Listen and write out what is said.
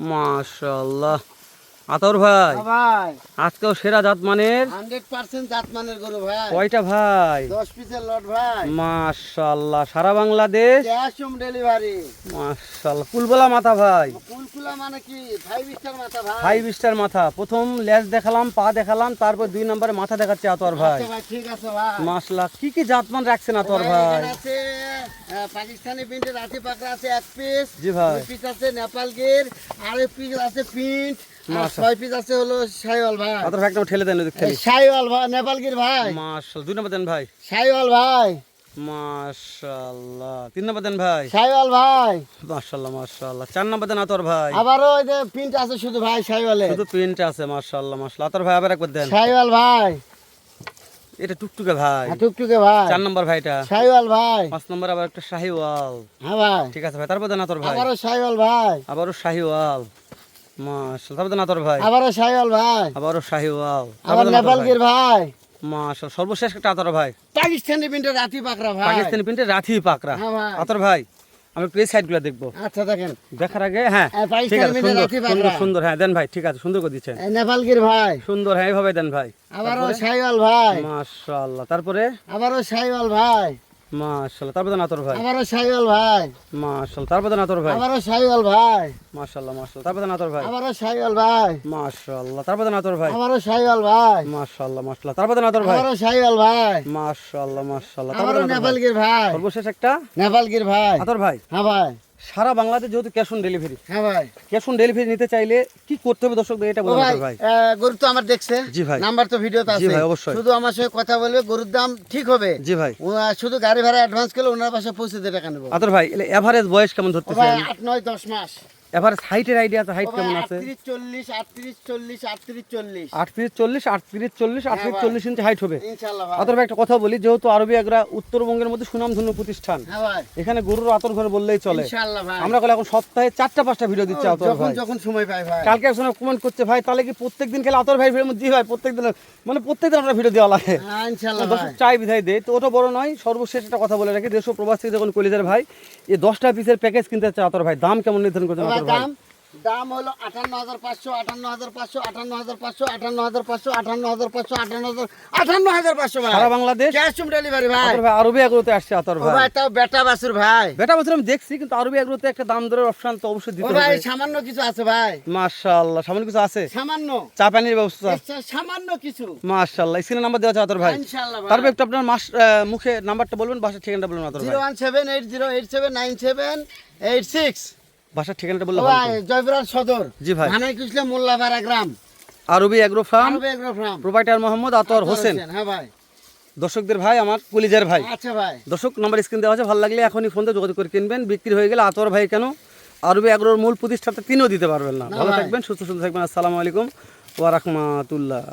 মাশাআল্লাহ। আতর ভাই ভাই আজকেও সেরা জাতমানের 100% জাতমানের গরু ভাই। কয়টা ভাই? 10 পিসের লট ভাই। মাশাআল্লাহ, সারা বাংলাদেশ ক্যাশ অন ডেলিভারি। মাশাআল্লাহ। কুলবলা মাথা ভাই, কুলকুলা মানে কি 5 স্টার মাথা ভাই। 5 স্টার মাথা। প্রথম লেজ দেখালাম, পা দেখালাম, তারপর 2 নম্বরে মাথা দেখাচ্ছে আতর ভাই। আচ্ছা ভাই ঠিক আছে ভাই। মাশাআল্লাহ, কি কি জাতমান রাখছেন আতর ভাই? এখানে আছে পাকিস্তানি প্রিন্টের রাতি পাকড়া আছে 1 পিস। জি ভাই। 2 পিস আছে নেপাল গির, আর 1 পিস আছে প্রিন্ট, আর 6 পিস আছে হলো শাইওয়াল ভাই। আতর ভাই একটা ঠেলে দেন ওদিক থেকে। শাইওয়াল ভাই, নেপাল গির ভাই। মাশাআল্লাহ, 2 নম্বর দেন ভাই। শাইওয়াল ভাই। মাশাআল্লাহ, 3 নম্বর দেন ভাই। শাইওয়াল ভাই। মাশাআল্লাহ মাশাআল্লাহ, 4 নম্বর দেন আতর ভাই। আবারও ওই যে প্রিন্ট আছে শুধু ভাই শাইওয়ালে। শুধু প্রিন্ট আছে। মাশাআল্লাহ মাশাআল্লাহ, আতর ভাই আবার একবার দেন। শাইওয়াল ভাই। এটা টুকটুকে ভাই। টুকটুকে ভাই। 4 নম্বর ভাইটা। শাইওয়াল ভাই। 5 নম্বর আবার একটা শাহিওয়াল। হ্যাঁ ভাই। ঠিক আছে ভাই, তারপর দেন আতর ভাই। আবারও শাইওয়াল ভাই। আবারও শাহিওয়াল। মাশাআল্লাহ, তারপর দেন আতর ভাই। আবারও শাইওয়াল ভাই। আবারও শাহিওয়াল। আবার নেপাল গির ভাই। মাশাআল্লাহ, সর্বশেষ একটা আতর ভাই। পাকিস্তানি প্রিন্টের রাতি পাকড়া ভাই। পাকিস্তানি প্রিন্টের রাথি পাকড়া। হ্যাঁ ভাই। আতর ভাই আমি প্লেস সাইডগুলো দেখবো। আচ্ছা দেখেন। দেখার আগে হ্যাঁ পাকিস্তানি ঠিক আছে, প্রিন্টের সুন্দর রাতি সুন্দর পাকড়া। সুন্দর। হ্যাঁ দেন ভাই, ঠিক আছে, সুন্দর করে দিচ্ছেন। নেপাল গির ভাই। সুন্দর, হ্যাঁ এইভাবে দেন ভাই। আবারও শাইওয়াল ভাই। মাশাআল্লাহ, তারপরে আবারও শাইওয়াল ভাই। মাশাআল্লাহ, তারপর দেন আতর ভাই। আবারও শাইওয়াল ভাই। মাশাআল্লাহ, তারপর দেন আতর ভাই। আবারও শাইওয়াল ভাই। মাশাআল্লাহ মাশাআল্লাহ, তারপর দেন আতর ভাই। আবারও শাইওয়াল ভাই। মাশাআল্লাহ, তারপর দেন আতর ভাই। আবারও শাইওয়াল ভাই। মাশাআল্লাহ মাশাআল্লাহ, তারপর দেন আতর ভাই। আবারও শাইওয়াল ভাই। মাশাআল্লাহ মাশাআল্লাহ, তারপর আবারও দেন আতর নেপাল ভাই। গির ভাই। সর্বশেষ একটা নেপাল গির ভাই। আতর ভাই। হ্যাঁ ভাই। সারা বাংলাদেশ যেহেতু ক্যাশ অন ডেলিভারি, হ্যাঁ ভাই। ক্যাশ অন ডেলিভারি নিতে চাইলে কি করতে হবে দর্শকদের এটা ও বলুন ভাই, আতর ভাই। গরু তো আমার দেখছে। জি ভাই। নাম্বার তো ভিডিওতে জি আছে। ভাই, অবশ্যই। শুধু আমার সঙ্গে কথা বলবে, গরুর দাম ঠিক হবে। জি ভাই। শুধু গাড়ি ভাড়া অ্যাডভান্স করলে ওনার পাশে পৌঁছে দিয়ে টাকা নেবো। আতর ভাই এভারেজ বয়স কেমন ও ভাই ধরতেছেন? 8, 9, 10 মাস। এভারেজ হাইটের আইডিয়া আছে? হাইট কেমন আছে? 38, 40, 38, 40, 38, 40। 38 40 38 40 38 40 ইঞ্চি হাইট হবে। ইনশাআল্লাহ ভাই। আতর ভাই একটা কথা বলি, যেহেতু আরবি আগ্রা উত্তরবঙ্গের মধ্যে সুনামধন্য প্রতিষ্ঠান, হ্যাঁ ভাই। এখানে গরুর আতর ঘর বললেই চলে। ইনশাআল্লাহ ভাই। আমরা এখন সপ্তাহে 4টা 5টা ভিডিও দিচ্ছি আতর যখন ভাই। যখন সময় পাই ভাই। কালকে একজন কমেন্ট করছে, ভাই তাহলে কি প্রত্যেকদিন খেলে আতর ভাই ভিডিও? জি ভাই, প্রত্যেকদিন, মানে প্রত্যেকদিন আমরা ভিডিও দেওয়া লাগে। হ্যাঁ, ইনশাআল্লাহ ভাই। দর্শক চাই বিধায় দেয়, তো ওটা বড় নয়। সর্বশেষ একটা কথা বলে রাখি, দেশ ও প্রবাস থেকে যখন কলিজার ভাই এই 10টা পিসের প্যাকেজ কিনতে চাচ্ছে আতর ভাই, দাম কেমন নির্ধারণ করছেন ও ভাই, আতর ভাই? দাম হলো 58,500, 58,500, 58,500, 58,500, 58,500, 58,500 ভাই। সারা বাংলাদেশ ক্যাশ অন ডেলিভারি ভাই। আতর ভাই আরবি আগ্রোতে আসছে আতর ও ভাই। ভাই তাও বেটা বাসুর ভাই। বেটা বছর আমি দেখছি, কিন্তু আরবি আগ্রোতে একটা দাম দরের অপশন তো অবশ্যই ও দিতে ভাই হবে। সামান্য কিছু আছে ভাই। মাশাআল্লাহ, সামান্য কিছু আছে? সামান্য। চা পানির ব্যবস্থা? সামান্য কিছু। মাশাআল্লাহ, স্ক্রিনে নাম্বার দেওয়া আছে আতর ভাই। ইনশাআল্লাহ ভাই। তারপর একটু আপনার মুখে নাম্বারটা বলবেন, বাসার ঠিকানাটা বলবেন আতর ভাই। 01780879786। বাসার ঠিকানাটা বললে ও ভালো ভাই হতো। জয়পুরহাট সদর। জি ভাই। থানায় কুচলে মোল্লাপাড়া গ্রাম। আরবি এগ্রো ফার্ম, আরবে এগ্রো ফার্ম। প্রোপাইটার মোহাম্মদ আতর হোসেন। হ্যাঁ ভাই। দর্শকদের ভাই, আমার কলিজার ভাই। আচ্ছা ভাই। দর্শক নাম্বার স্ক্রিন দেওয়া আছে, ভালো লাগলে এখনই ফোন দিয়ে যোগাযোগ করে কিনবেন। বিক্রি হয়ে গেলে আতর ভাই কেন, আরবি এগ্রোর মূল প্রতিষ্ঠাতা তিনিও দিতে পারবেন না। না ভালো ভাই। থাকবেন, সুস্থ থাকবেন। আসসালামু আলাইকুম ওয়া রাহমাতুল্লাহ।